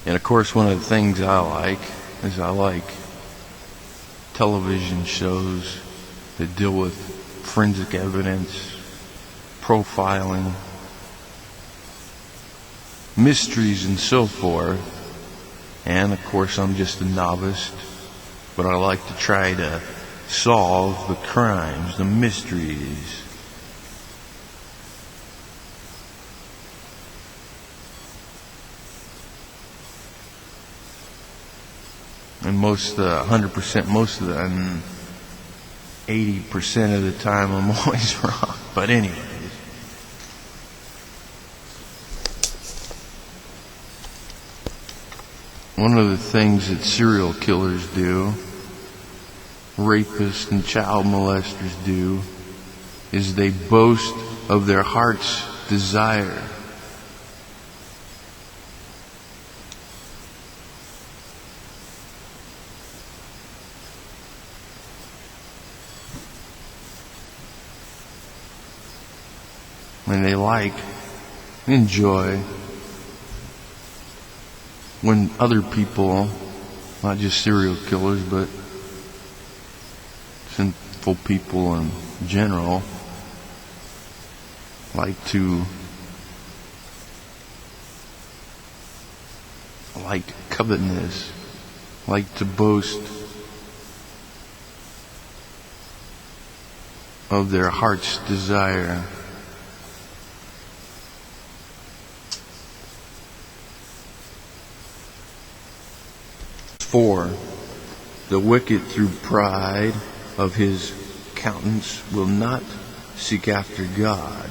And of course, one of the things I like is I like television shows that deal with forensic evidence, profiling, mysteries, and so forth. And of course, I'm just a novice, but I like to try to solve the crimes, the mysteries. And 80% of the time I'm always wrong. But anyways. One of the things that serial killers do, rapists and child molesters do, is they boast of their heart's desire. And they enjoy when other people, not just serial killers, but sinful people in general, like covetousness, like to boast of their heart's desire. For the wicked through pride of his countenance will not seek after God.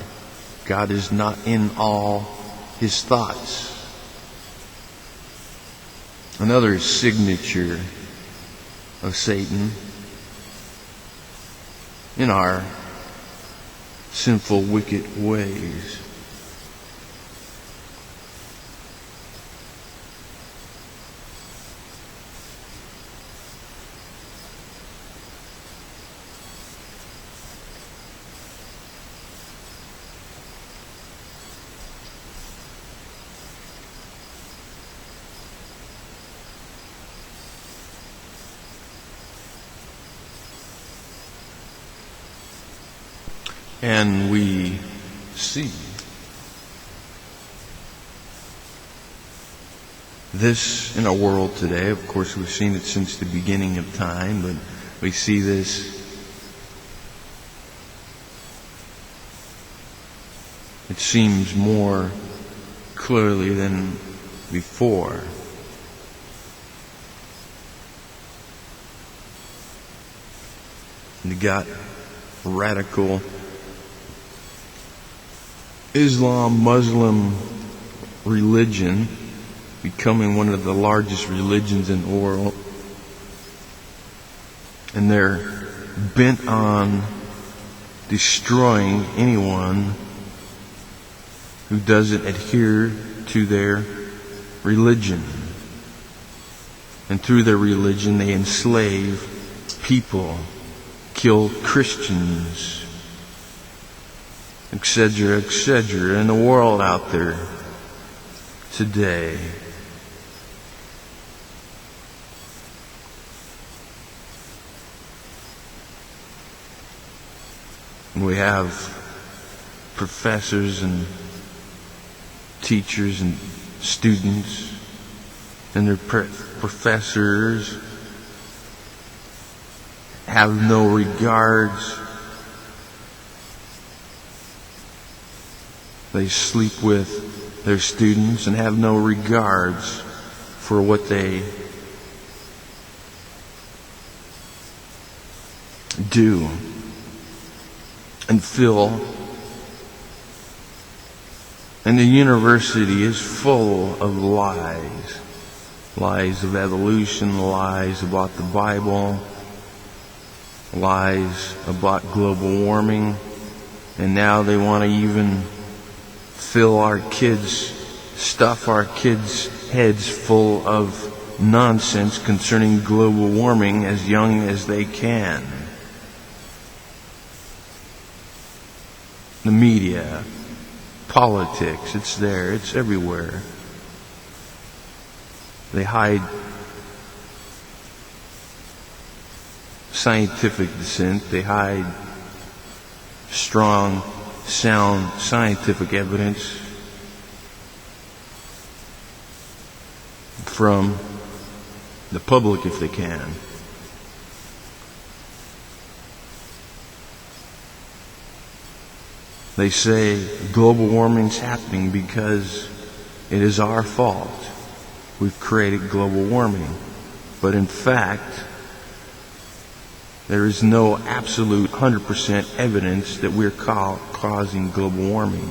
God is not in all his thoughts. Another signature of Satan in our sinful, wicked ways. And we see this in our world today. Of course, we've seen it since the beginning of time, but we see this. It seems more clearly than before. You got radical Muslim religion becoming one of the largest religions in the world, and they're bent on destroying anyone who doesn't adhere to their religion. And through their religion they enslave people, kill Christians, etc., etc., in the world out there today. We have professors and teachers and students, and their professors have no regards. They sleep with their students and have no regards for what they do and feel. And the university is full of lies. Lies of evolution, lies about the Bible, lies about global warming, and now they want to even stuff our kids' heads full of nonsense concerning global warming as young as they can. The media, politics, it's there, it's everywhere. They hide scientific dissent. They hide strong, sound scientific evidence from the public if they can. They say global warming's happening because it is our fault. We've created global warming. But in fact, there is no absolute 100% evidence that we're causing global warming.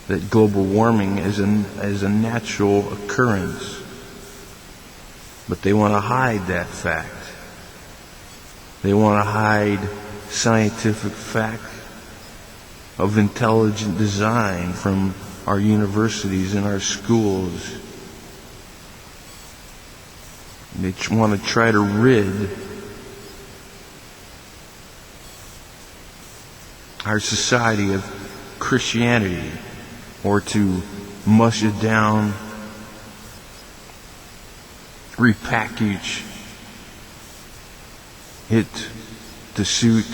That global warming is a natural occurrence. But they want to hide that fact. They want to hide scientific fact of intelligent design from our universities and our schools. They want to try to rid our society of Christianity, or to mush it down, repackage it to suit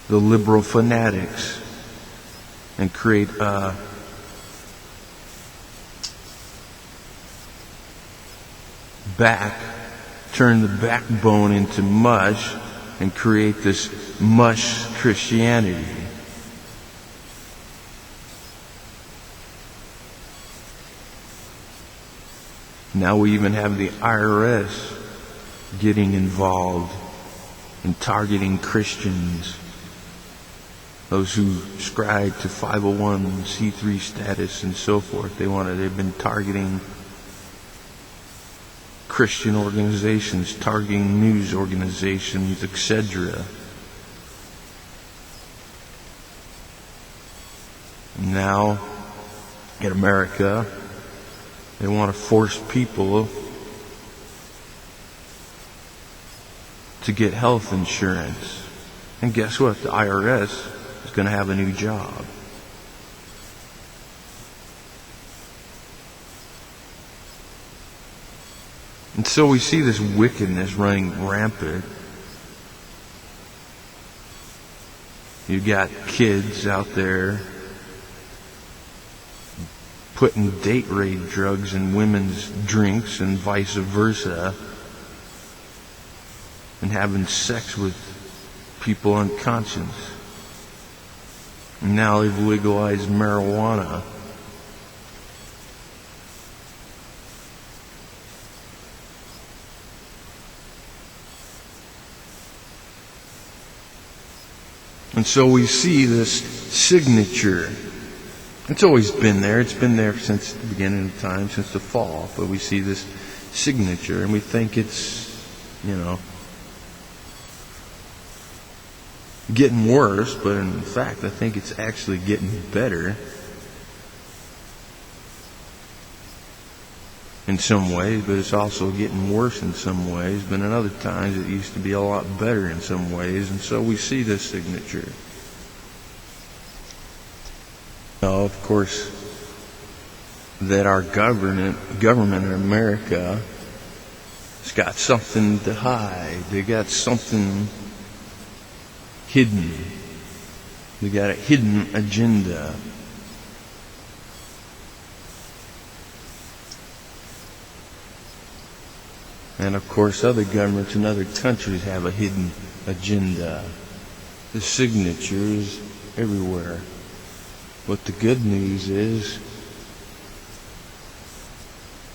the liberal fanatics and create a turn the backbone into mush and create this mush Christianity. Now we even have the IRS getting involved in targeting Christians, those who subscribe to 501c3 status and so forth. They've been targeting Christian organizations, targeting news organizations, etc. Now, in America, they want to force people to get health insurance. And guess what? The IRS is going to have a new job. And so we see this wickedness running rampant. You got kids out there putting date rape drugs in women's drinks and vice versa, and having sex with people unconscious. And now they've legalized marijuana. And so we see this signature. It's always been there. It's been there since the beginning of time, since the fall. But we see this signature and we think it's, getting worse. But in fact, I think it's actually getting better in some ways, but it's also getting worse in some ways. But in other times, it used to be a lot better in some ways. And so we see this signature. Now, of course, that our government in America has got something to hide. They got something hidden. They got a hidden agenda. And of course, other governments in other countries have a hidden agenda. The signatures everywhere. But the good news is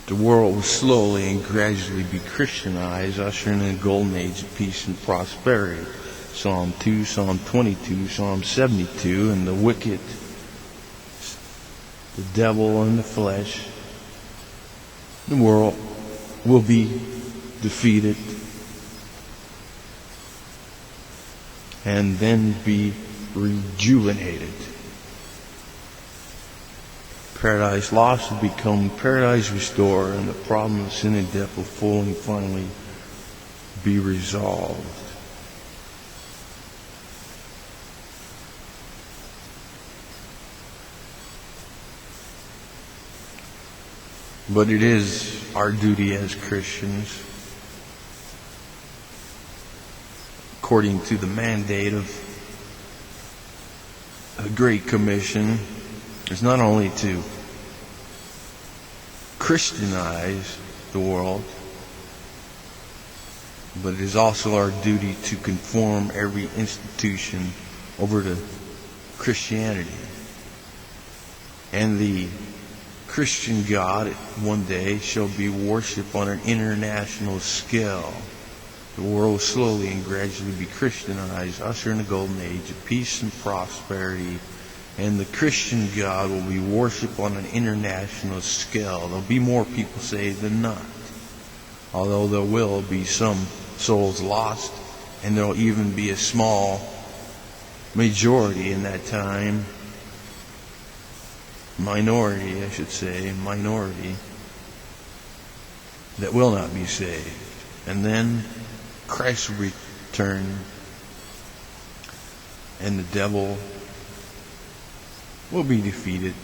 the world will slowly and gradually be Christianized, ushering in a golden age of peace and prosperity. Psalm 2, Psalm 22, Psalm 72, and the wicked, the devil and the flesh, the world will be defeated and then be rejuvenated. Paradise lost will become paradise restored, and the problem of sin and death will fully and finally be resolved. But it is our duty as Christians, according to the mandate of the Great Commission, is not only to Christianize the world, but it is also our duty to conform every institution over to Christianity. And the Christian God one day shall be worshipped on an international scale. The world will slowly and gradually be Christianized, usher in the golden age of peace and prosperity. And the Christian God will be worshipped on an international scale. There'll be more people saved than not. Although there will be some souls lost, and there'll even be a small majority in that time, minority, that will not be saved. And then Christ will return, and the devil will be defeated.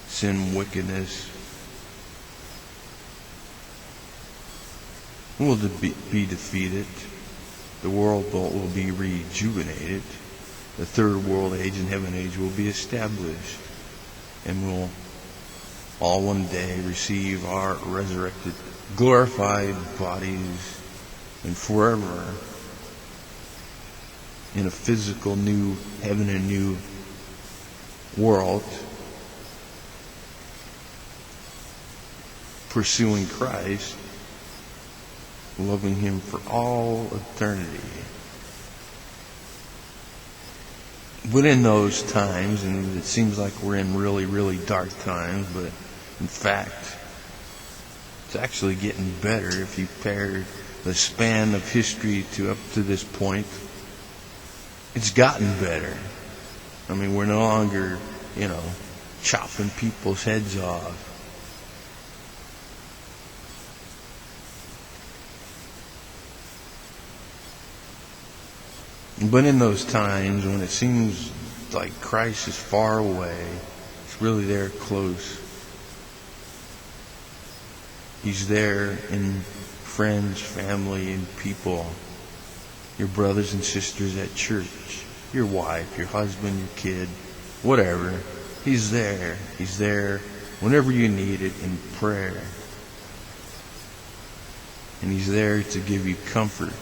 Sin, wickedness will be defeated. The world will be rejuvenated. The third world age and heaven age will be established. And we'll all one day receive our resurrected, glorified bodies, and forever in a physical new heaven and new world, pursuing Christ, loving Him for all eternity. But in those times, and it seems like we're in really, really dark times, but in fact, it's actually getting better if you pair the span of history to up to this point. It's gotten better. I mean, we're no longer, chopping people's heads off. But in those times when it seems like Christ is far away, it's really there close. He's there in friends, family, and people. Your brothers and sisters at church, your wife, your husband, your kid, whatever. He's there. He's there whenever you need it in prayer. And He's there to give you comfort